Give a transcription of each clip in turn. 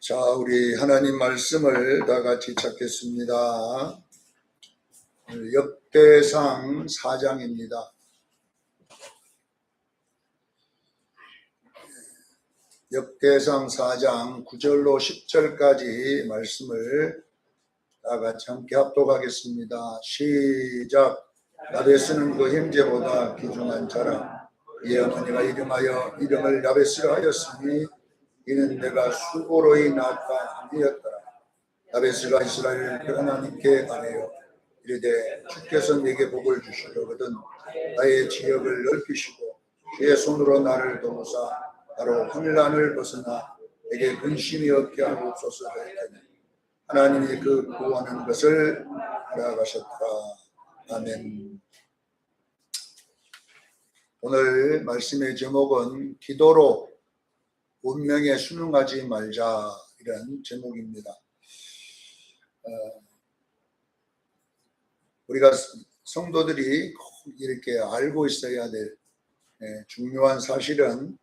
자, 우리 하나님 말씀을 다 같이 찾겠습니다. 역대상 4장입니다. 역대상 4장 9절로 10절까지 말씀을 다 같이 함께 합독하겠습니다. 시작. 야베스는 그 형제보다 귀중한 자라. 이에 어머니가 이름을 야베스라 하였으니 이는 내가 수고로이 낳았다 함이었더라. 야베스가 이스라엘 하나님께 아뢰어 이르되 주께서 내게 복을 주시려거든 나의 지역을 넓히시고 주의 손으로 나를 도우사 나로 환난을 벗어나 내게 근심이 없게 하옵소서 하였더니 하나님이 그 구하는 것을 알아가셨더라. 아멘. 오늘 말씀의 제목은 기도로 운명에 순응하지 말자, 이런 제목입니다. 우리가 성도들이 꼭 이렇게 알고 있어야 될 중요한 사실은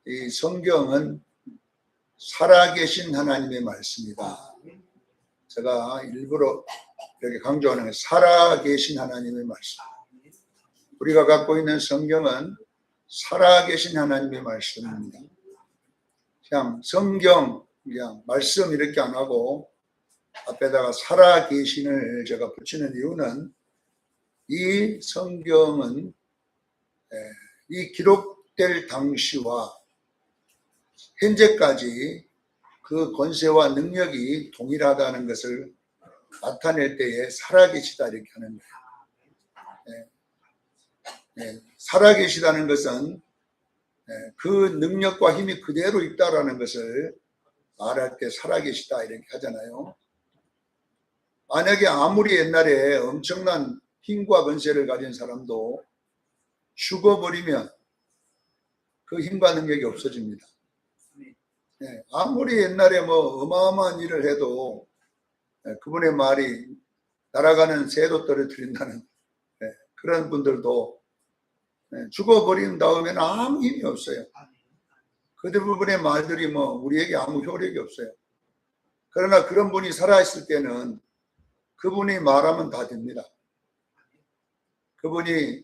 이 성경은 살아계신 하나님의 말씀이다. 제가 일부러 이렇게 강조하는 게 살아계신 하나님의 말씀. 우리가 갖고 있는 성경은 살아계신 하나님의 말씀입니다. 그냥 성경, 그냥 말씀 이렇게 안 하고 앞에다가 살아계신을 제가 붙이는 이유는 이 성경은 이 기록될 당시와 현재까지 그 권세와 능력이 동일하다는 것을 나타낼 때에 살아계시다 이렇게 하는 거예요. 살아계시다는 것은 그 능력과 힘이 그대로 있다라는 것을 말할 때 살아계시다 이렇게 하잖아요. 만약에 아무리 옛날에 엄청난 힘과 권세를 가진 사람도 죽어버리면 그 힘과 능력이 없어집니다. 아무리 옛날에 어마어마한 일을 해도 그분의 말이 날아가는 새도 떨어뜨린다는 그런 분들도 죽어버린 다음에는 아무 힘이 없어요. 그 대부분의 말들이 우리에게 아무 효력이 없어요. 그러나 그런 분이 살아있을 때는 그분이 말하면 다 됩니다. 그분이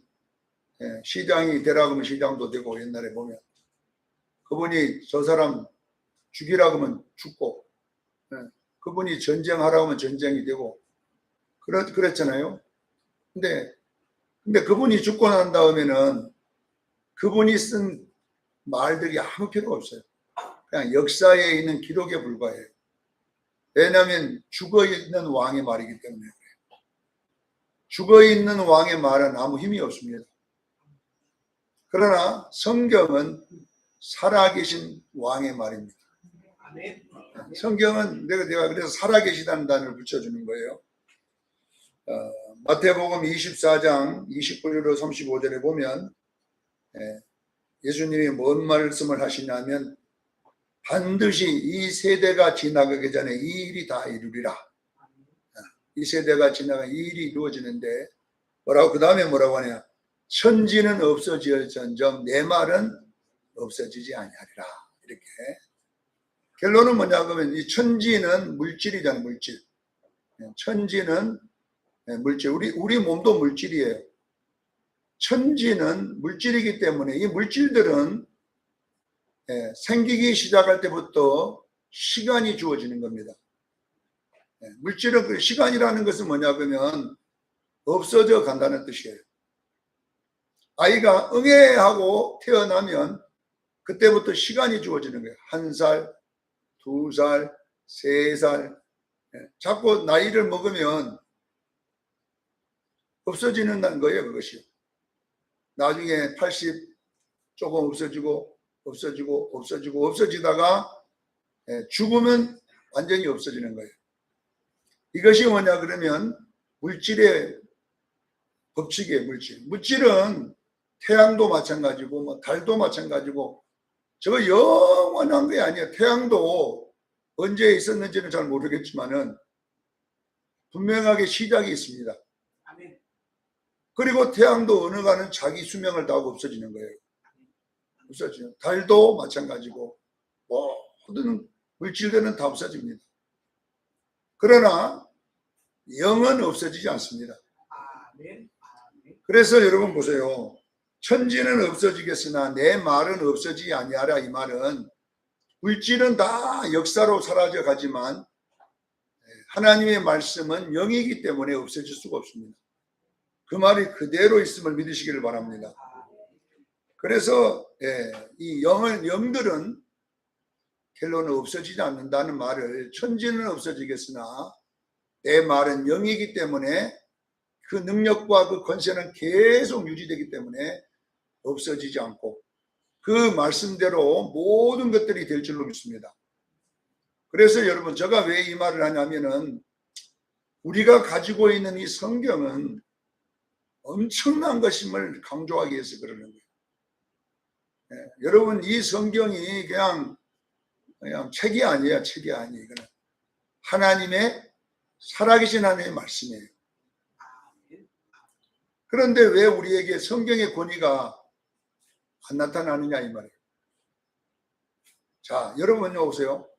시장이 되라고 하면 시장도 되고, 옛날에 보면 그분이 저 사람 죽이라고 하면 죽고, 그분이 전쟁하라고 하면 전쟁이 되고 그랬잖아요. 근데 그분이 죽고 난 다음에는 그분이 쓴 말들이 아무 필요가 없어요. 그냥 역사에 있는 기록에 불과해요. 왜냐하면 죽어있는 왕의 말이기 때문에 그래요. 죽어있는 왕의 말은 아무 힘이 없습니다. 그러나 성경은 살아계신 왕의 말입니다. 성경은 내가 그래서 살아계시다는 단어를 붙여주는 거예요. 마태복음 24장 29절로 35절에 보면 예수님이 뭔 말씀을 하시냐면 반드시 이 세대가 지나가기 전에 이 일이 다 이루리라. 이 세대가 지나가 이 일이 이루어지는데 그 다음에 뭐라고 하냐. 천지는 없어질전정 내 말은 없어지지 아니하리라. 이렇게. 결론은 뭐냐 그러면 이 천지는 물질이잖아요. 물질. 천지는 물질. 우리 몸도 물질이에요. 천지는 물질이기 때문에 이 물질들은 생기기 시작할 때부터 시간이 주어지는 겁니다. 물질은 그 시간이라는 것은 뭐냐 그러면 없어져 간다는 뜻이에요. 아이가 응애하고 태어나면 그때부터 시간이 주어지는 거예요. 1살, 2살, 3살. 자꾸 나이를 먹으면 없어지는 거예요, 그것이. 나중에 80 조금 없어지다가 죽으면 완전히 없어지는 거예요. 이것이 뭐냐 그러면 물질의 법칙이에요. 물질은 태양도 마찬가지고 달도 마찬가지고 저거 영원한 게 아니에요. 태양도 언제 있었는지는 잘 모르겠지만은 분명하게 시작이 있습니다. 그리고 태양도 어느 가는 자기 수명을 다하고 없어지는 거예요. 없어져요. 달도 마찬가지고 모든 물질들은 다 없어집니다. 그러나 영은 없어지지 않습니다. 그래서 여러분 보세요. 천지는 없어지겠으나 내 말은 없어지지 아니하라. 이 말은 물질은 다 역사로 사라져 가지만 하나님의 말씀은 영이기 때문에 없어질 수가 없습니다. 그 말이 그대로 있음을 믿으시기를 바랍니다. 그래서 이 영들은 결론은 없어지지 않는다는 말을, 천지는 없어지겠으나 내 말은 영이기 때문에 그 능력과 그 권세는 계속 유지되기 때문에 없어지지 않고 그 말씀대로 모든 것들이 될 줄로 믿습니다. 그래서 여러분, 제가 왜 이 말을 하냐면은 우리가 가지고 있는 이 성경은 엄청난 것임을 강조하기 위해서 그러는 거예요. 여러분, 이 성경이 그냥 책이 아니에요. 책이 아니에요. 이거는 하나님의 살아계신 하나님의 말씀이에요. 그런데 왜 우리에게 성경의 권위가 안 나타나느냐 이 말이에요. 자, 여러분요 보세요.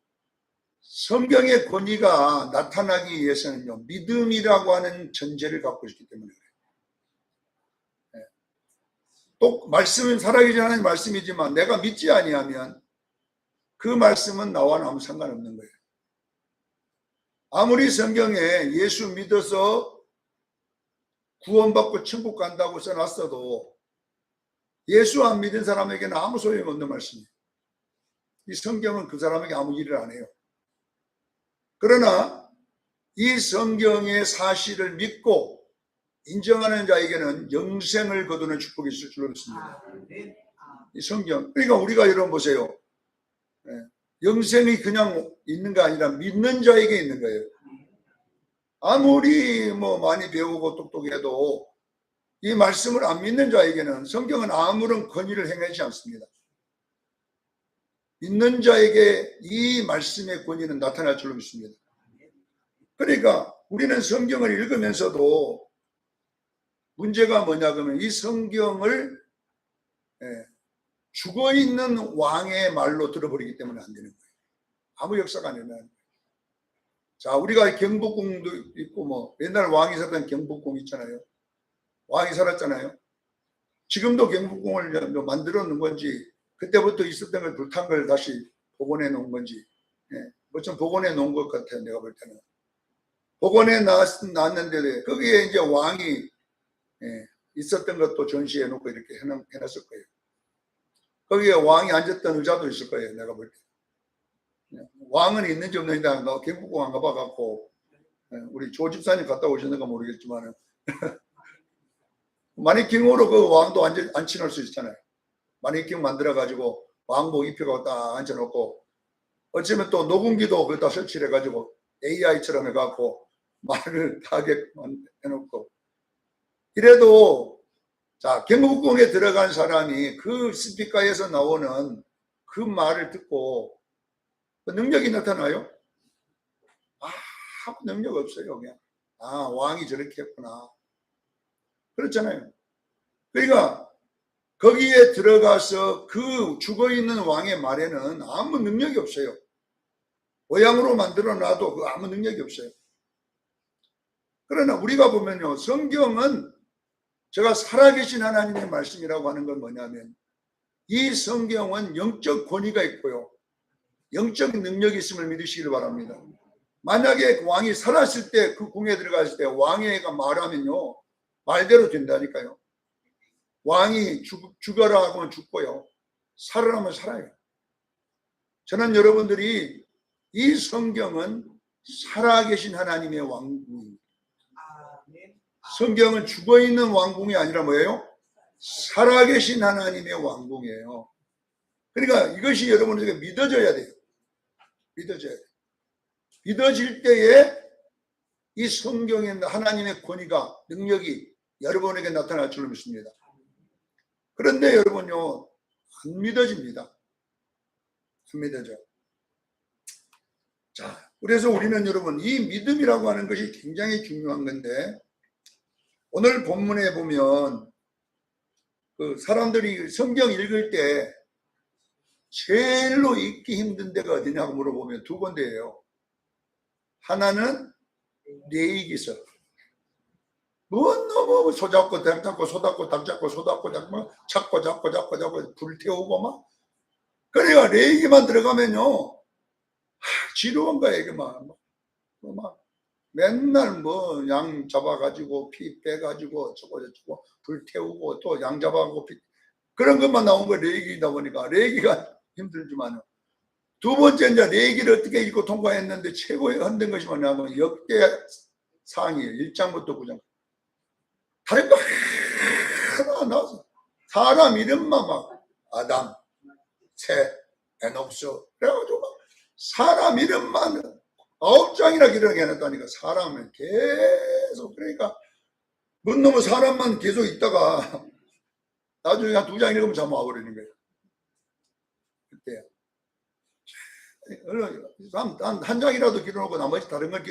성경의 권위가 나타나기 위해서는요, 믿음이라고 하는 전제를 갖고 있기 때문에 그래요. 또 말씀은 살아계신 하나님의 말씀이지만 내가 믿지 아니하면 그 말씀은 나와는 아무 상관없는 거예요. 아무리 성경에 예수 믿어서 구원받고 천국 간다고 써놨어도 예수 안 믿은 사람에게는 아무 소용없는 말씀이에요. 이 성경은 그 사람에게 아무 일을 안 해요. 그러나 이 성경의 사실을 믿고 인정하는 자에게는 영생을 거두는 축복이 있을 줄로 믿습니다. 이 성경, 그러니까 우리가 여러분 보세요. 영생이 그냥 있는 게 아니라 믿는 자에게 있는 거예요. 아무리 많이 배우고 똑똑해도 이 말씀을 안 믿는 자에게는 성경은 아무런 권위를 행하지 않습니다. 믿는 자에게 이 말씀의 권위는 나타날 줄로 믿습니다. 그러니까 우리는 성경을 읽으면서도 문제가 뭐냐 그러면 이 성경을 죽어있는 왕의 말로 들어버리기 때문에 안 되는 거예요. 아무 역사가 안 일어나는 거예요. 자, 우리가 경복궁도 있고 옛날 왕이 살던 경복궁 있잖아요. 왕이 살았잖아요. 지금도 경복궁을 만들어 놓은 건지 그때부터 있었던 걸 불탄 걸 다시 복원해 놓은 건지 뭐 좀 복원해 놓은 것 같아요. 내가 볼 때는. 복원해 놨는데 거기에 이제 왕이 있었던 것도 전시해 놓고 이렇게 해놨을 거예요. 거기에 왕이 앉았던 의자도 있을 거예요. 내가 볼 때. 왕은 있는지 없는지 경복궁 안 가봐갖고 우리 조 집사님 갔다 오셨는가 모르겠지만 마네킹으로 그 왕도 앉혀놓을 수 있잖아요. 마네킹 만들어가지고 왕복 입혀가지고 딱 앉혀놓고 어쩌면 또 녹음기도 거기다 설치를 해가지고 AI처럼 해갖고 말을 다 하게 해놓고 이래도 자, 경복궁에 들어간 사람이 그 스피커에서 나오는 그 말을 듣고 능력이 나타나요? 아무 능력 없어요. 그냥 왕이 저렇게 했구나. 그렇잖아요. 그러니까 거기에 들어가서 그 죽어있는 왕의 말에는 아무 능력이 없어요. 모양으로 만들어 놔도 그 아무 능력이 없어요. 그러나 우리가 보면요, 성경은 제가 살아계신 하나님의 말씀이라고 하는 건 뭐냐면 이 성경은 영적 권위가 있고요, 영적 능력이 있음을 믿으시기를 바랍니다. 만약에 왕이 살았을 때 그 궁에 들어갔을 때 왕의 애가 말하면요 말대로 된다니까요. 왕이 죽어라 하면 죽고요, 살으라 하면 살아요. 저는 여러분들이 이 성경은 살아계신 하나님의 왕궁입니다. 성경은 죽어있는 왕궁이 아니라 뭐예요? 살아계신 하나님의 왕궁이에요. 그러니까 이것이 여러분에게 믿어져야 돼요. 믿어져야 돼요. 믿어질 때에 이 성경에 하나님의 권위가, 능력이 여러분에게 나타날 줄로 믿습니다. 그런데 여러분요, 안 믿어집니다. 안 믿어져. 자, 그래서 우리는 여러분 이 믿음이라고 하는 것이 굉장히 중요한 건데 오늘 본문에 보면 그 사람들이 성경 읽을 때 제일로 있기 힘든 데가 어디냐고 물어보면 두 군데예요. 하나는 레이기서. 너무 소잡고 닭 잡고 소잡고 닭 잡고 소잡고 잡고 불태우고 막. 그래가 레이기만 들어가면요 지루한 거야 이게 막 맨날 뭐 양 잡아가지고 피 빼가지고 저거 불태우고 또 양 잡아가고 피 그런 것만 나온 거 레이기다 보니까 레이기가 힘들지만 두 번째 이제 레이기를 어떻게 읽고 통과했는데 최고의 힘든 것이 뭐냐면 역대 상이에요. 1장부터 9장. 다른 거 하나 나와서 사람 이름만 막 아담, 새, 에녹스 그래가지고 막 사람 이름만 9장이나 기록해 놨다니까. 사람은 계속 그러니까 뭔 놈의 사람만 계속 있다가 나중에 한 2장 읽으면 잠 와버리는 거예요. 그때 한 장이라도 기록하고 나머지 다른 걸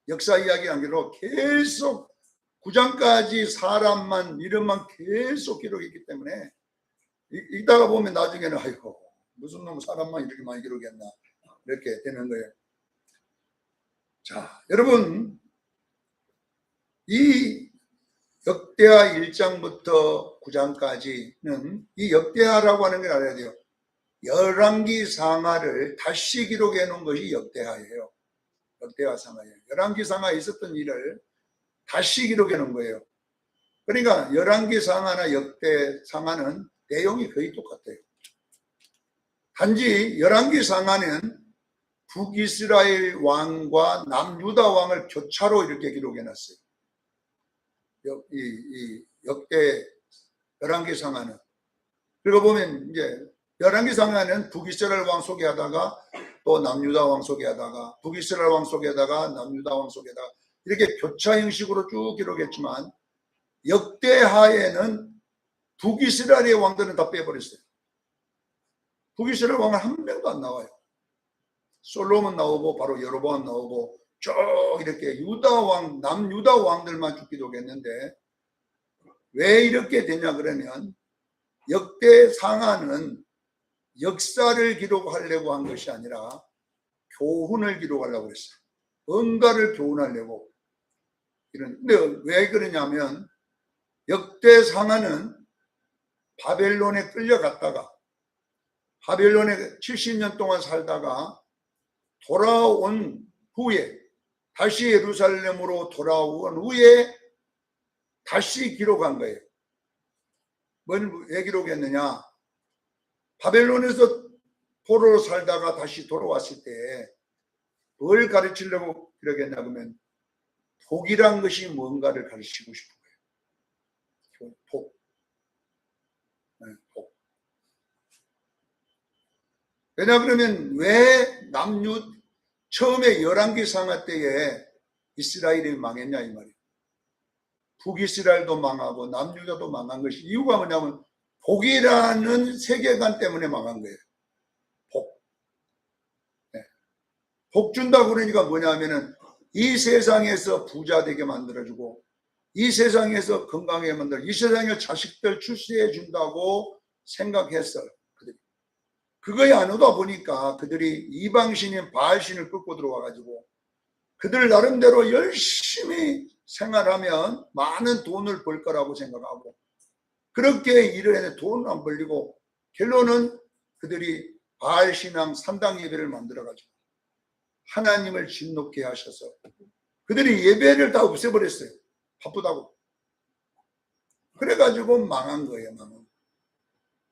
역사 이야기 안 기록하고 계속 9장까지 사람만 이름만 계속 기록했기 때문에 읽다가 보면 나중에는 아이고 무슨 놈 사람만 이렇게 많이 기록했나 이렇게 되는 거예요. 자, 여러분 이 역대하 1장부터 9장까지는 이 역대하라고 하는 걸 알아야 돼요. 열왕기 상하를 다시 기록해 놓은 것이 역대하예요. 역대하 상하예요. 열왕기 상하에 있었던 일을 다시 기록해 놓은 거예요. 그러니까 열왕기 상하나 역대 상하는 내용이 거의 똑같아요. 단지 열왕기 상하는 북이스라엘 왕과 남유다 왕을 교차로 이렇게 기록해 놨어요. 이 역대 열왕기 상하는. 그리고 보면 이제 열왕기 상하는 북이스라엘 왕 소개하다가 또 남유다 왕 소개하다가 북이스라엘 왕 소개하다가 남유다 왕 소개하다가 이렇게 교차 형식으로 쭉 기록했지만 역대하에는 북이스라엘의 왕들은 다 빼버렸어요. 북이스라엘 왕은 한 명도 안 나와요. 솔로몬 나오고 바로 여로보암 나오고 쭉 이렇게 유다 왕, 남유다 왕들만 쭉 기록했는데 왜 이렇게 되냐 그러면 역대 상하는 역사를 기록하려고 한 것이 아니라 교훈을 기록하려고 했어요. 뭔가를 교훈하려고. 근데 왜 그러냐면 역대 상하는 바벨론에 끌려갔다가 바벨론에 70년 동안 살다가 돌아온 후에 다시 예루살렘으로 돌아온 후에 다시 기록한 거예요. 왜 기록했느냐? 바벨론에서 포로로 살다가 다시 돌아왔을 때 뭘 가르치려고 기록했냐 그러면 복이란 것이 뭔가를 가르치고 싶은 거예요. 복. 네, 복. 왜냐 그러면 왜 처음에 열왕기 상하 때에 이스라엘이 망했냐 이 말이에요. 북이스라엘도 망하고 남유다도 망한 것이 이유가 뭐냐면 복이라는 세계관 때문에 망한 거예요. 복. 네. 복 준다고 그러니까 뭐냐면은 이 세상에서 부자 되게 만들어주고 이 세상에서 건강하게 만들어 이 세상에 자식들 출세해 준다고 생각했어요. 그거에 안 오다 보니까 그들이 이방신인 바알신을 끌고 들어와가지고 그들 나름대로 열심히 생활하면 많은 돈을 벌 거라고 생각하고 그렇게 일을 했는데 돈을 안 벌리고 결론은 그들이 바알신앙 3당 예배를 만들어가지고 하나님을 진노케 하셔서 그들이 예배를 다 없애버렸어요. 바쁘다고. 그래가지고 망한 거예요. 망한.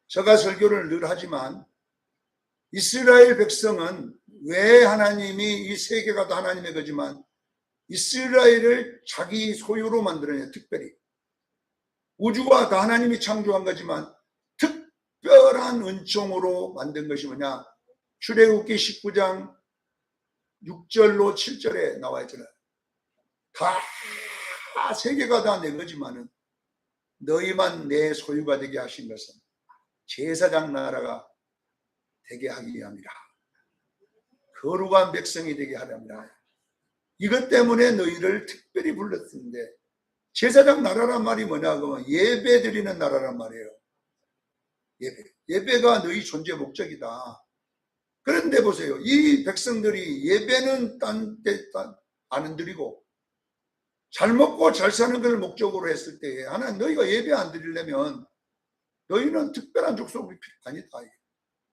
제가 설교를 늘 하지만 이스라엘 백성은 왜 하나님이 이 세계가 다 하나님의 거지만 이스라엘을 자기 소유로 만들어내요. 특별히 우주가 다 하나님이 창조한 거지만 특별한 은총으로 만든 것이 뭐냐? 출애굽기 19장 6절로 7절에 나와 있잖아요. 다 세계가 다 내 거지만은 너희만 내 소유가 되게 하신 것은 제사장 나라가 되게 하기 위함이라. 거룩한 백성이 되게 하렵니다. 이것 때문에 너희를 특별히 불렀는데 제사장 나라란 말이 뭐냐 그러면 예배 드리는 나라란 말이에요. 예배가 너희 존재 목적이다. 그런데 보세요. 이 백성들이 예배는 딴 데 안 드리고 잘 먹고 잘 사는 걸 목적으로 했을 때에 하나님 너희가 예배 안 드리려면 너희는 특별한 족속이 아니다.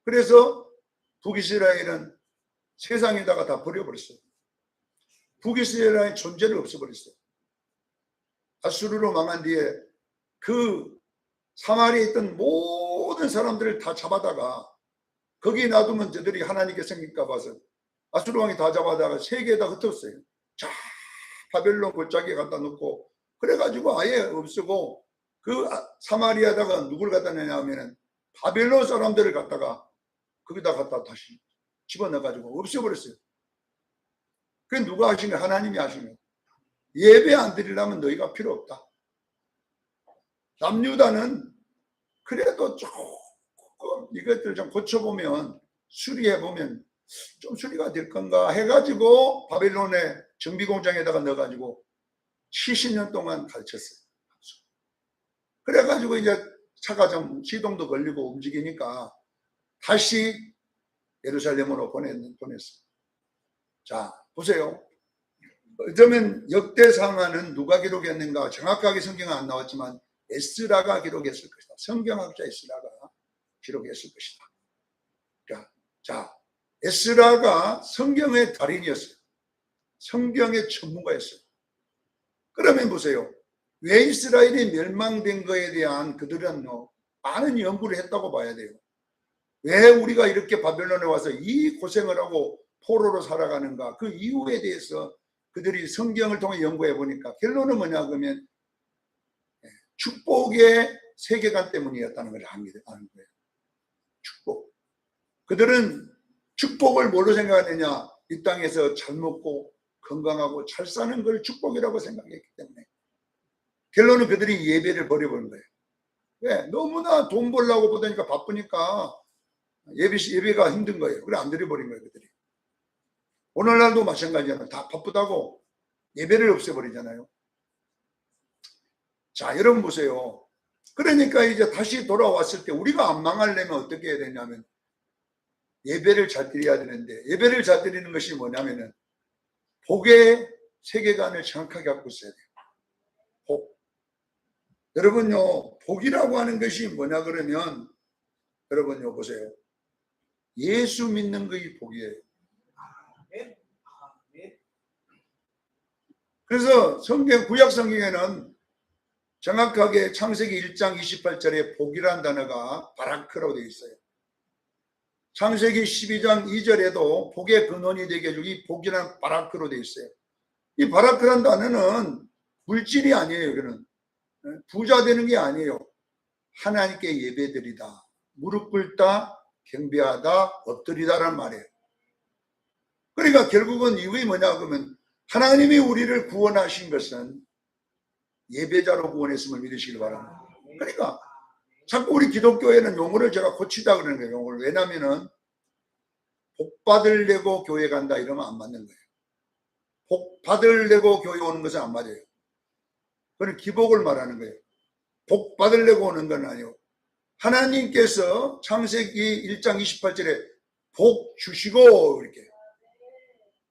그래서 북이스라엘은 세상에다가 다 버려버렸어요. 북이스라엘의 존재를 없애버렸어요. 아수르로 망한 뒤에 그 사마리아에 있던 모든 사람들을 다 잡아다가 거기 놔두면 저들이 하나님께 생길까 봐서 아수르 왕이 다 잡아다가 세계에다 흩었어요. 자, 바벨론 골짜기에 갖다 놓고 그래가지고 아예 없애고 그 사마리아에다가 누굴 갖다 내냐면은 바벨론 사람들을 갖다가 거기다 갖다 다시 집어넣어가지고 없애버렸어요. 그게 누가 하신 거예요? 하나님이 하신 거예요. 예배 안 드리려면 너희가 필요 없다. 남유다는 그래도 조금 이것들 좀 고쳐보면 수리해보면 좀 수리가 될 건가 해가지고 바벨론의 정비공장에다가 넣어가지고 70년 동안 가르쳤어요. 그래가지고 이제 차가 좀 시동도 걸리고 움직이니까 다시 예루살렘으로 보냈어요. 자, 보세요. 어쩌면 역대상하는 누가 기록했는가 정확하게 성경은 안 나왔지만 에스라가 기록했을 것이다. 성경학자 에스라가 기록했을 것이다. 자, 에스라가 성경의 달인이었어요. 성경의 전문가였어요. 그러면 보세요. 왜 이스라엘이 멸망된 거에 대한 그들은 많은 연구를 했다고 봐야 돼요. 왜 우리가 이렇게 바벨론에 와서 이 고생을 하고 포로로 살아가는가? 그 이유에 대해서 그들이 성경을 통해 연구해 보니까 결론은 뭐냐 그러면 축복의 세계관 때문이었다는 걸 아는 거예요. 축복. 그들은 축복을 뭘로 생각하느냐? 이 땅에서 잘 먹고 건강하고 잘 사는 걸 축복이라고 생각했기 때문에 결론은 그들이 예배를 버려버린 거예요. 왜? 너무나 돈 벌려고 보다니까 바쁘니까 예배가 힘든 거예요. 그래 안 드려버린 거예요. 그들이. 오늘날도 마찬가지잖아요. 다 바쁘다고 예배를 없애버리잖아요. 자, 여러분 보세요. 그러니까 이제 다시 돌아왔을 때 우리가 안 망하려면 어떻게 해야 되냐면 예배를 잘 드려야 되는데 예배를 잘 드리는 것이 뭐냐면은 복의 세계관을 정확하게 갖고 있어야 돼요. 복. 여러분요, 복이라고 하는 것이 뭐냐 그러면 여러분요 보세요. 예수 믿는 것이 복이에요. 그래서 구약 성경에는 정확하게 창세기 1장 28절에 복이라는 단어가 바라크라고 되어 있어요. 창세기 12장 2절에도 복의 근원이 되게 해주기 이 복이라는 바라크로 되어 있어요. 이 바라크라는 단어는 물질이 아니에요. 이거는 부자 되는 게 아니에요. 하나님께 예배드리다, 무릎 꿇다, 경배하다, 엎드리다라는 말이에요. 그러니까 결국은 이게 뭐냐 그러면 하나님이 우리를 구원하신 것은 예배자로 구원했음을 믿으시길 바랍니다. 그러니까 자꾸 우리 기독교에는 용어를 제가 고치다 그러는 거예요. 용어를. 왜냐면은 복 받으려고 교회 간다 이러면 안 맞는 거예요. 복 받으려고 교회 오는 것은 안 맞아요. 그건 기복을 말하는 거예요. 복 받으려고 오는 건 아니에요. 하나님께서 창세기 1장 28절에 복 주시고 이렇게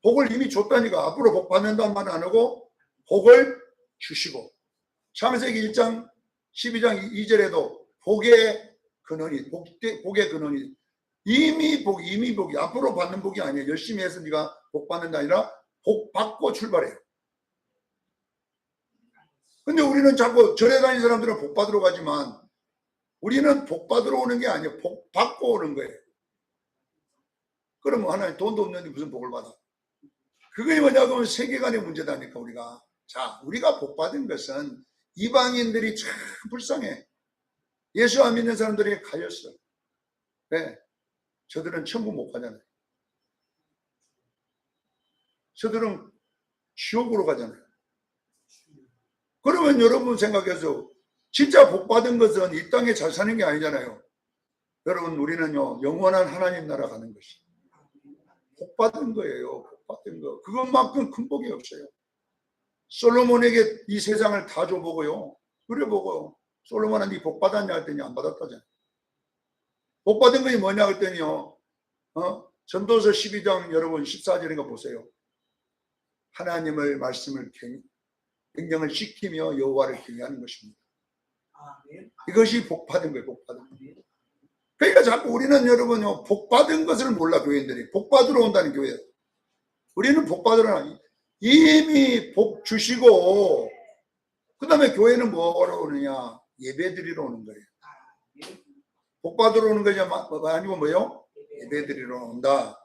복을 이미 줬다니까 앞으로 복 받는다는 말은 안 하고 복을 주시고 창세기 1장 12장 2절에도 복의 근원이 복의 근원이 이미 복이 앞으로 받는 복이 아니에요. 열심히 해서 네가 복 받는 게 아니라 복 받고 출발해요. 근데 우리는 자꾸 절에 다니는 사람들은 복 받으러 가지만 우리는 복 받으러 오는 게 아니에요. 복 받고 오는 거예요. 그러면 하나님 돈도 없는데 무슨 복을 받아? 그게 뭐냐면 세계관의 문제다니까 우리가. 자, 우리가 복 받은 것은 이방인들이 참 불쌍해. 예수 안 믿는 사람들에게 가렸어. 네. 저들은 천국 못 가잖아요. 저들은 지옥으로 가잖아요. 그러면 여러분 생각해서 진짜 복 받은 것은 이 땅에 잘 사는 게 아니잖아요. 여러분 우리는요 영원한 하나님 나라 가는 것이 복 받은 거예요. 복 받은 거. 그것만큼 큰 복이 없어요. 솔로몬에게 이 세상을 다 줘보고요. 그래 보고 솔로몬은 네 복 받았냐 했더니 안 받았다잖아요. 복 받은 것이 뭐냐 그랬더니요. 전도서 12장 여러분 14절인가 보세요. 하나님을 말씀을 경영을 시키며 여호와를 경외하는 것입니다. 이것이 복 받은 거예요. 복 받은 거. 그러니까 자꾸 우리는 여러분요 복 받은 것을 몰라. 교인들이 복 받으러 온다는 교회. 우리는 복 받으러 이미 복 주시고 그 다음에 교회는 뭐하러 오느냐? 예배 드리러 오는 거예요. 복 받으러 오는 거냐 아니고 뭐요? 예배 드리러 온다.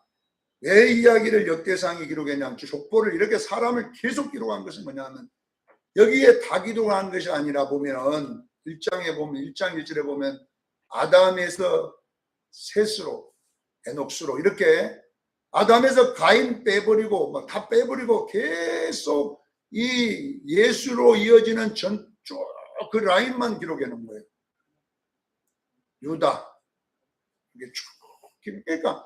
왜 이야기를 역대상이 기록했냐면 족보를 이렇게 사람을 계속 기록한 것은 뭐냐면 여기에 다 기록한 것이 아니라 보면 1장에 보면 1장 1절에 보면 아담에서 셋으로 에녹스로 이렇게 아담에서 가인 빼버리고 막 다 빼버리고 계속 이 예수로 이어지는 쭉 그 라인만 기록해 놓은 거예요. 유다 이게 쭉 그러니까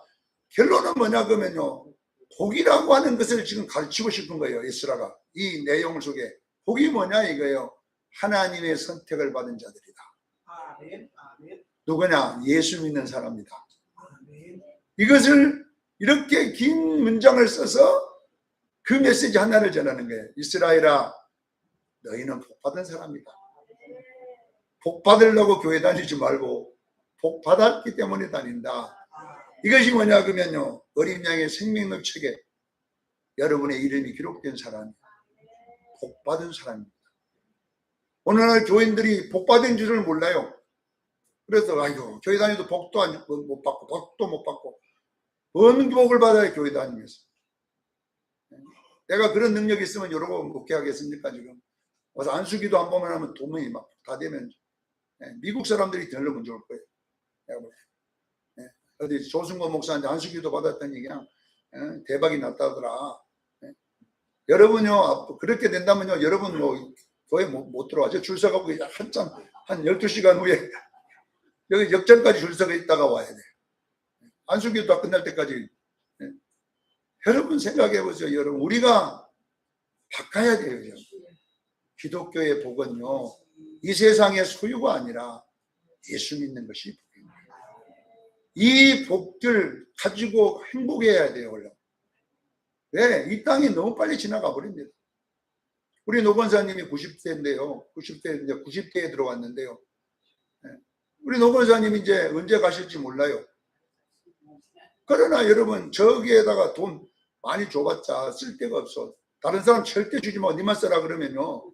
결론은 뭐냐 그러면요 복이라고 하는 것을 지금 가르치고 싶은 거예요. 에스라가 이 내용 속에 복이 뭐냐 이거예요. 하나님의 선택을 받은 자들이다. 아멘. 아멘. 누구냐? 예수 믿는 사람이다. 아멘. 이것을 이렇게 긴 문장을 써서 그 메시지 하나를 전하는 거예요. 이스라엘아 너희는 복 받은 사람이다. 복 받으려고 교회 다니지 말고 복 받았기 때문에 다닌다. 이것이 뭐냐 그러면요 어린 양의 생명력 책에 여러분의 이름이 기록된 사람이 복 받은 사람입니다. 오늘날 교인들이 복 받은 줄을 몰라요. 그래서 아이고 교회 다니도 복도 못 받고 복도 못 받고 뭔 복을 받아야 교회 다니면서 내가 그런 능력이 있으면 여러 번 먹게 하겠습니까? 지금 와서 안수기도 한 번만 하면 도움이 막 다 되면 미국 사람들이 들으면 좋을 거예요. 내가 볼 때. 어디 조승모 목사한테 안수기도 받았더니 그냥 대박이 났다더라. 여러분요 그렇게 된다면요 여러분 뭐 교회 못 들어와죠. 줄 서가고 한참 한 12시간 후에 여기 역전까지 줄 서가 있다가 와야 돼. 안수기도 다 끝날 때까지. 여러분 생각해 보세요. 여러분 우리가 바꿔야 돼요. 기독교의 복은요 이 세상의 소유가 아니라 예수 믿는 것이 복입니다. 이 복들 가지고 행복해야 돼요. 원래. 왜? 이 땅이 너무 빨리 지나가 버립니다. 우리 노 권사님이 90세인데요. 90대에 들어왔는데요. 우리 노 권사님이 이제 언제 가실지 몰라요. 그러나 여러분 저기에다가 돈 많이 줘봤자 쓸 데가 없어. 다른 사람 절대 주지 마. 니만 써라 그러면요.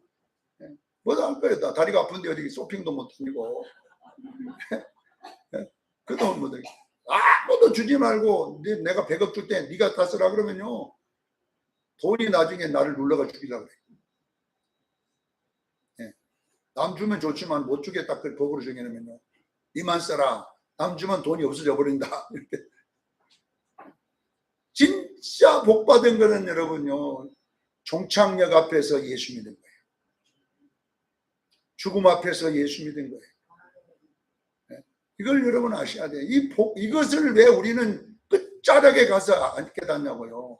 뭐다 할 거예요. 다리가 아픈데 어디 쇼핑도 못 다니고. 그 돈 뭐 아무도 주지 말고 내가 100억 줄 때 네가 다 쓰라 그러면요. 돈이 나중에 나를 눌러가 죽이려고 그래. 남 주면 좋지만 못 주겠다. 그 법으로 정해놓으면요. 니만 써라. 남 주면 돈이 없어져 버린다. 이렇게. 진짜 복 받은 거는 여러분요. 종착역 앞에서 예수 믿은 거예요. 죽음 앞에서 예수 믿은 거예요. 이걸 여러분 아셔야 돼요. 이것을 왜 우리는 끝자락에 가서 안 깨닫냐고요.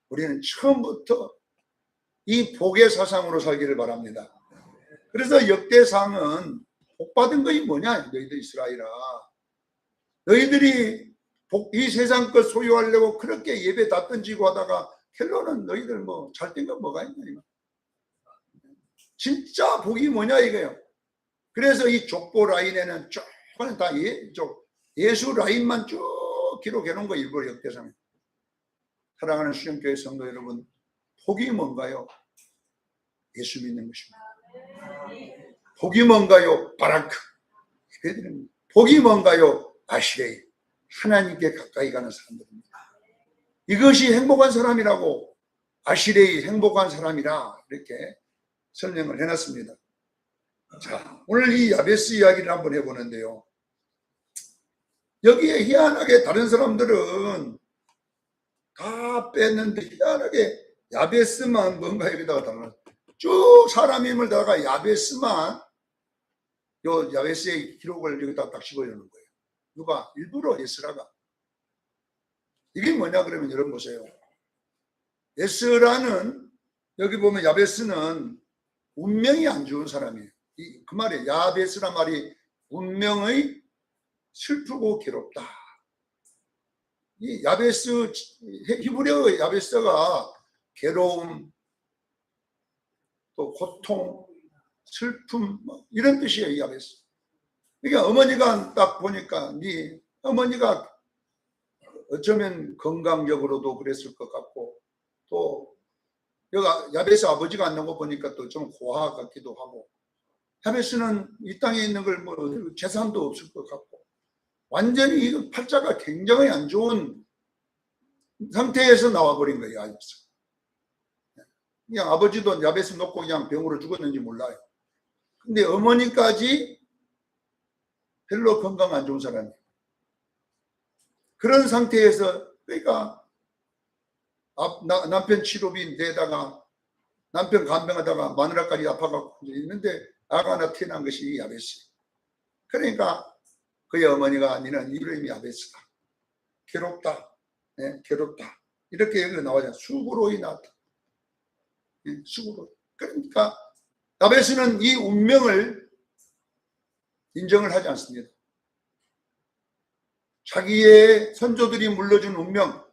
우리는 처음부터 이 복의 사상으로 살기를 바랍니다. 그래서 역대상은 복 받은 것이 뭐냐? 너희들 이스라엘아. 너희들이 이 세상 것 소유하려고 그렇게 예배 다 던지고 하다가 결론은 너희들 뭐 잘된 건 뭐가 있냐? 진짜 복이 뭐냐 이거예요. 그래서 이 족보 라인에는 쭉 다 예수 라인만 쭉 기록해 놓은 거 일부러 역대상에. 사랑하는 수영교회 성도 여러분, 복이 뭔가요? 예수 믿는 것입니다. 복이 뭔가요? 바라크. 복이 뭔가요? 아시레이. 하나님께 가까이 가는 사람들입니다. 이것이 행복한 사람이라고 아시레이 행복한 사람이라 이렇게 설명을 해놨습니다. 자, 오늘 이 야베스 이야기를 한번 해보는데요. 여기에 희한하게 다른 사람들은 다 뺐는데 희한하게 야베스만 뭔가 여기다가 달라. 쭉 사람 힘을 다가 야베스만 요 야베스의 기록을 여기다 딱 집어넣는 거예요. 누가? 일부러 에스라가. 이게 뭐냐 그러면 여러분 보세요. 에스라는 여기 보면 야베스는 운명이 안 좋은 사람이에요. 그 말이에요. 야베스란 말이 운명의 슬프고 괴롭다. 이 야베스, 히브리어 야베스가 괴로움, 또 고통, 슬픔 이런 뜻이에요. 이 야베스. 그러니까 어머니가 딱 보니까 네 어머니가 어쩌면 건강적으로도 그랬을 것 같고, 또 여기 야베스 아버지가 앉는 거 보니까 또 좀 고아 같기도 하고, 야베스는 이 땅에 있는 걸 뭐 재산도 없을 것 같고, 완전히 이 팔자가 굉장히 안 좋은 상태에서 나와버린 거예요. 야베스. 그냥 아버지도 야베스 놓고 그냥 병으로 죽었는지 몰라요. 근데 어머니까지 별로 건강 안 좋은 사람이에요. 그런 상태에서, 그러니까 남편 치료비내다가 남편 간병하다가 마누라까지 아파갖고 있는데 아가 하나 태어난 것이 야베스. 그러니까 그의 어머니가 니는 이름이 야베스다. 괴롭다. 네, 괴롭다. 이렇게 여기 나와요. 수고로 인하다. 네, 수고로. 그러니까 야베스는 이 운명을 인정을 하지 않습니다. 자기의 선조들이 물려준 운명,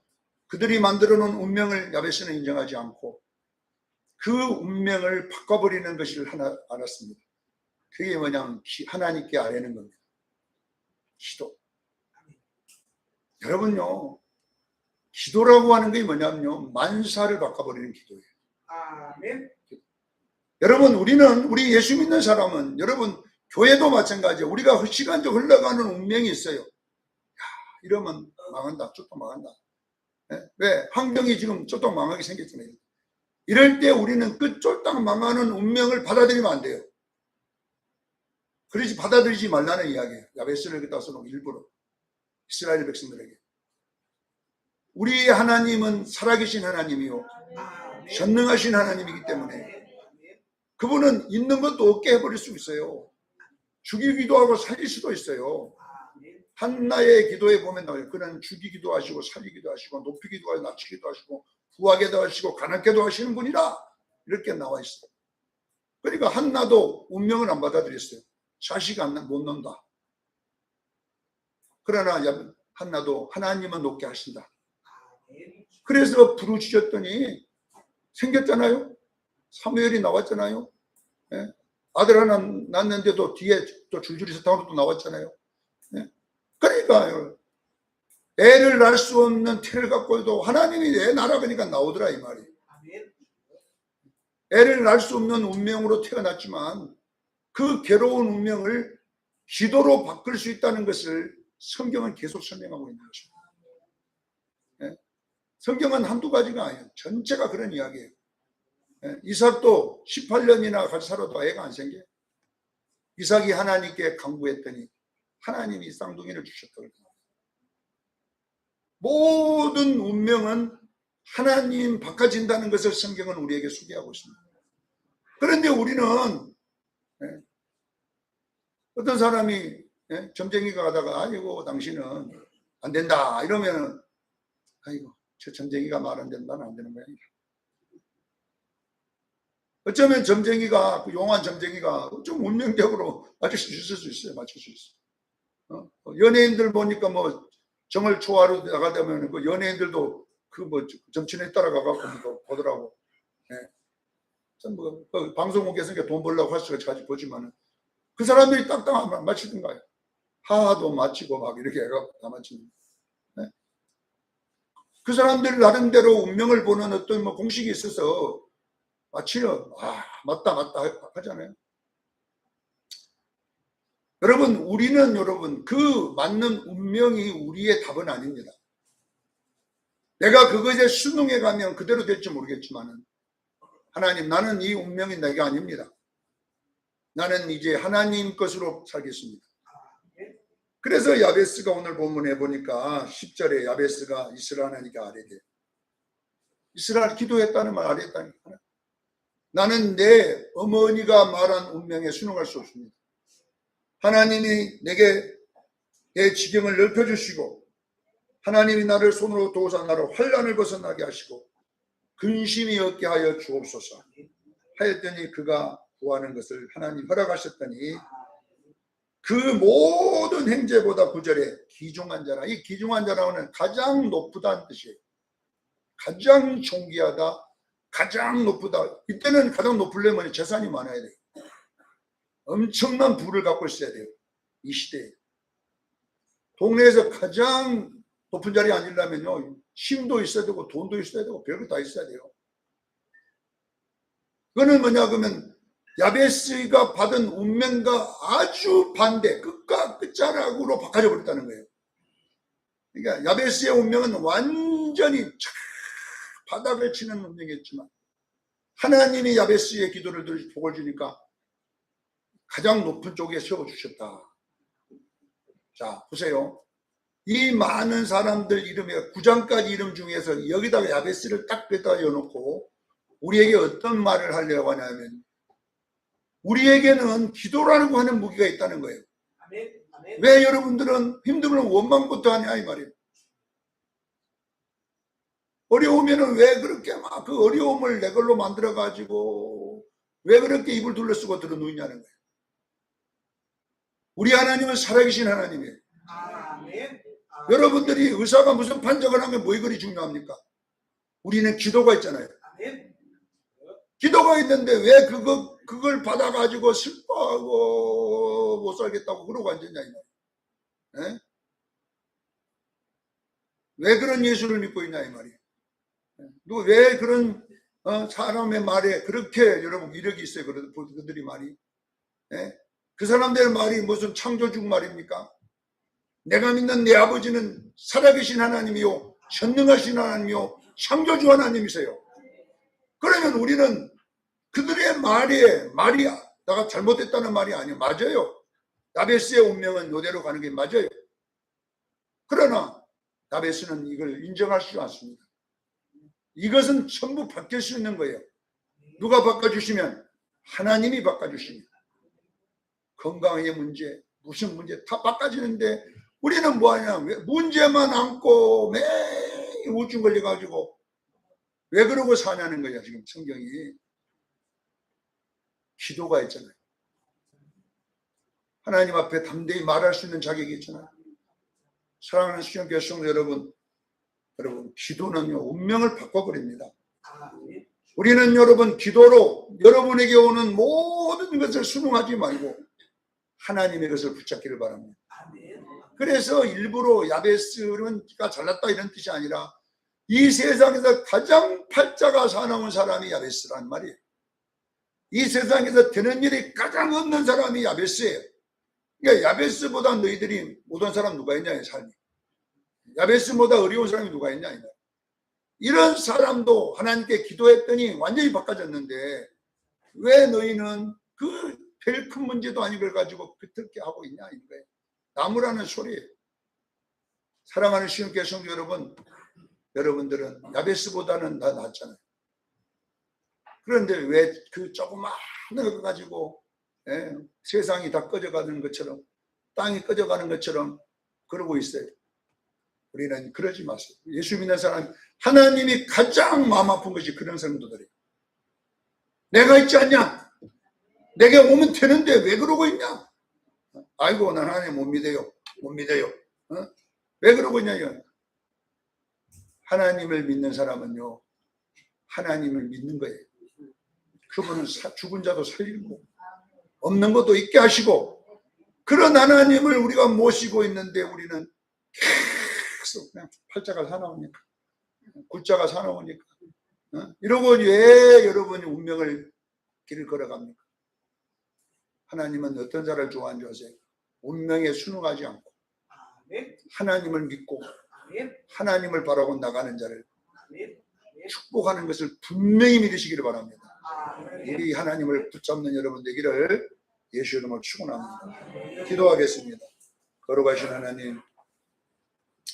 그들이 만들어 놓은 운명을 야베스는 인정하지 않고 그 운명을 바꿔버리는 것을 하나 알았습니다. 그게 뭐냐면 하나님께 아뢰는 겁니다. 기도. 여러분요, 기도라고 하는 게 뭐냐면요, 만사를 바꿔버리는 기도예요. 아멘. 여러분, 우리 예수 믿는 사람은, 여러분 교회도 마찬가지예요. 우리가 시간적 흘러가는 운명이 있어요. 야, 이러면 망한다, 쫓도 망한다. 네? 왜? 환경이 지금 쫓도 망하게 생겼잖아요. 이럴 때 우리는 그 쫄딱 망하는 운명을 받아들이면 안 돼요. 그러지 받아들이지 말라는 이야기예요. 야베스를 갖다 써놓은 일부러 이스라엘 백성들에게. 우리의 하나님은 살아계신 하나님이요, 전능하신 하나님이기 때문에 그분은 있는 것도 없게 해버릴 수 있어요. 죽이기도 하고 살릴 수도 있어요. 한나의 기도에 보면 나와요. 그는 죽이기도 하시고 살리기도 하시고 높이기도 하시고 낮추기도 하시고 구하게도 하시고 가난케도 하시는 분이라, 이렇게 나와 있어요. 그러니까 한나도 운명을 안 받아들였어요. 자식 못 낳는다. 그러나 한나도 하나님은 높게 하신다. 그래서 부르짖었더니 생겼잖아요. 사무엘이 나왔잖아요. 예? 아들 하나 낳는데도 뒤에 또 줄줄이 사탕으로 또 나왔잖아요. 예? 그러니까 애를 낳을 수 없는 태를 갖고도 하나님이 애 낳으라 그러니까 나오더라, 이 말이. 애를 낳을 수 없는 운명으로 태어났지만 그 괴로운 운명을 기도로 바꿀 수 있다는 것을 성경은 계속 설명하고 있는 것입니다. 예? 성경은 한두 가지가 아니에요. 전체가 그런 이야기예요. 예? 이삭도 18년이나 같이 살아도 애가 안 생겨요. 이삭이 하나님께 간구했더니 하나님이 쌍둥이를 주셨다고. 모든 운명은 하나님 바꿔진다는 것을 성경은 우리에게 소개하고 있습니다. 그런데 우리는 어떤 사람이 점쟁이가 가다가 아이고 당신은 안 된다 이러면 아이고 저 점쟁이가 말 안 된다는 안 되는 모양이다. 어쩌면 점쟁이가, 그 용한 점쟁이가 좀 운명적으로 맞출 수 있을 수 있어요. 맞출 수 있어요. 연예인들 보니까 뭐 정을 초하러 나가다면 그 연예인들도 그 뭐 점친에 따라가갖고 보더라고. 예. 뭐 그 방송국에서 돈 벌려고 할 수가 자주 보지만은 그 사람들이 딱딱 맞히던가요. 하하도 맞히고 막 이렇게 해갖고 다 맞히는. 예. 그 사람들 나름대로 운명을 보는 어떤 뭐 공식이 있어서 맞히려 맞다 하잖아요. 여러분 그 맞는 운명이 우리의 답은 아닙니다. 내가 그것에 순응해 가면 그대로 될지 모르겠지만 하나님, 나는 이 운명이 내가 아닙니다. 나는 이제 하나님 것으로 살겠습니다. 그래서 야베스가 오늘 본문에 보니까 10절에 야베스가 이스라엘 하나님께 아뢰되, 이스라엘 기도했다는 말 아뢰했다니까. 나는 내 어머니가 말한 운명에 순응할 수 없습니다. 하나님이 내게 내 지경을 넓혀주시고 하나님이 나를 손으로 도우사 나를 환난을 벗어나게 하시고 근심이 없게 하여 주옵소서 하였더니 그가 구하는 것을 하나님 허락하셨더니 그 모든 행제보다 9절에 귀중한 자라. 이 귀중한 자라는 가장 높다는 뜻이에요. 가장 존귀하다, 가장 높다. 이때는 가장 높으려면 재산이 많아야 돼요. 엄청난 부를 갖고 있어야 돼요. 이 시대에. 동네에서 가장 높은 자리에 앉으려면요, 힘도 있어야 되고 돈도 있어야 되고 별거 다 있어야 돼요. 그거는 뭐냐 그러면 야베스가 받은 운명과 아주 반대, 끝과 끝자락으로 바꿔져 버렸다는 거예요. 그러니까 야베스의 운명은 완전히 바닥을 치는 운명이었지만 하나님이 야베스의 기도를 들으시 복을 주니까 가장 높은 쪽에 세워주셨다. 자, 보세요. 이 많은 사람들 이름에 9장까지 이름 중에서 여기다가 야베스를 딱 뺐다 넣어놓고 우리에게 어떤 말을 하려고 하냐면 우리에게는 기도라고 하는 무기가 있다는 거예요. 아멘. 아멘. 왜 여러분들은 힘들면 원망부터 하냐 이 말이에요. 어려우면은 왜 그렇게 막 그 어려움을 내 걸로 만들어 가지고 왜 그렇게 입을 둘러쓰고 들어누이냐는 거예요. 우리 하나님은 살아계신 하나님이에요. 아멘. 여러분들이 의사가 무슨 판정을 하면 뭐 그리 중요합니까? 우리는 기도가 있잖아요. 아멘. 기도가 있는데 왜 그걸 받아가지고 슬퍼하고 못 살겠다고 그러고 앉았냐 이 말이에요. 왜 그런 예수를 믿고 있냐 이 말이에요. 왜 그런 사람의 말에 그렇게 여러분 위력이 있어요. 그들이 말이. 그 사람들의 말이 무슨 창조주 말입니까? 내가 믿는 내 아버지는 살아계신 하나님이요 전능하신 하나님이요 창조주 하나님이세요. 그러면 우리는 그들의 말이 내가 잘못했다는 말이 아니에요. 맞아요. 야베스의 운명은 이대로 가는 게 맞아요. 그러나 야베스는 이걸 인정할 수 않습니다. 이것은 전부 바뀔 수 있는 거예요. 누가 바꿔주시면 하나님이 바꿔주십니다. 건강의 문제, 무슨 문제 다 바꿔지는데 우리는 뭐하냐? 문제만 안고 매일 우울증 걸려가지고 왜 그러고 사냐는 거야. 지금 성경이. 기도가 있잖아요. 하나님 앞에 담대히 말할 수 있는 자격이 있잖아요. 사랑하는 수련교회 성도 여러분, 기도는요 운명을 바꿔버립니다. 우리는 여러분 기도로 여러분에게 오는 모든 것을 순응하지 말고 하나님의 것을 붙잡기를 바랍니다. 그래서 일부러 야베스가 잘났다 이런 뜻이 아니라 이 세상에서 가장 팔자가 사나운 사람이 야베스란 말이에요. 이 세상에서 되는 일이 가장 없는 사람이 야베스예요. 그러니까 야베스보다 너희들이 못한 사람 누가 있냐 이 삶이. 야베스보다 어려운 사람이 누가 있냐 이 말. 이런 사람도 하나님께 기도했더니 완전히 바꿔졌는데 왜 너희는 그 별 큰 문제도 아닌 걸 가지고 그렇게 하고 있냐 이거예요. 나무라는 소리예요. 사랑하는 시온교회 성도 여러분, 여러분들은 야베스보다는 다 낫잖아요. 그런데 왜 그 조그마한 거 가지고 세상이 다 꺼져가는 것처럼 땅이 꺼져가는 것처럼 그러고 있어요. 우리는 그러지 마세요. 예수 믿는 사람 하나님이 가장 마음 아픈 것이 그런 성도들이에요. 내가 있지 않냐? 내게 오면 되는데 왜 그러고 있냐? 아이고 난 하나님 못 믿어요. 왜 그러고 있냐? 하나님을 믿는 사람은요 하나님을 믿는 거예요. 그분은 죽은 자도 살리고 없는 것도 있게 하시고 그런 하나님을 우리가 모시고 있는데 우리는 계속 그냥 팔자가 사나우니까 굴자가 사나우니까 이러고 왜 여러분이 운명을 길을 걸어갑니까? 하나님은 어떤 자를 좋아하는 줄 아세요? 운명에 순응하지 않고 하나님을 믿고 하나님을 바라고 나가는 자를 축복하는 것을 분명히 믿으시기를 바랍니다. 우리 하나님을 붙잡는 여러분 되기를 예수 이름으로 축원합니다. 기도하겠습니다. 걸어가신 하나님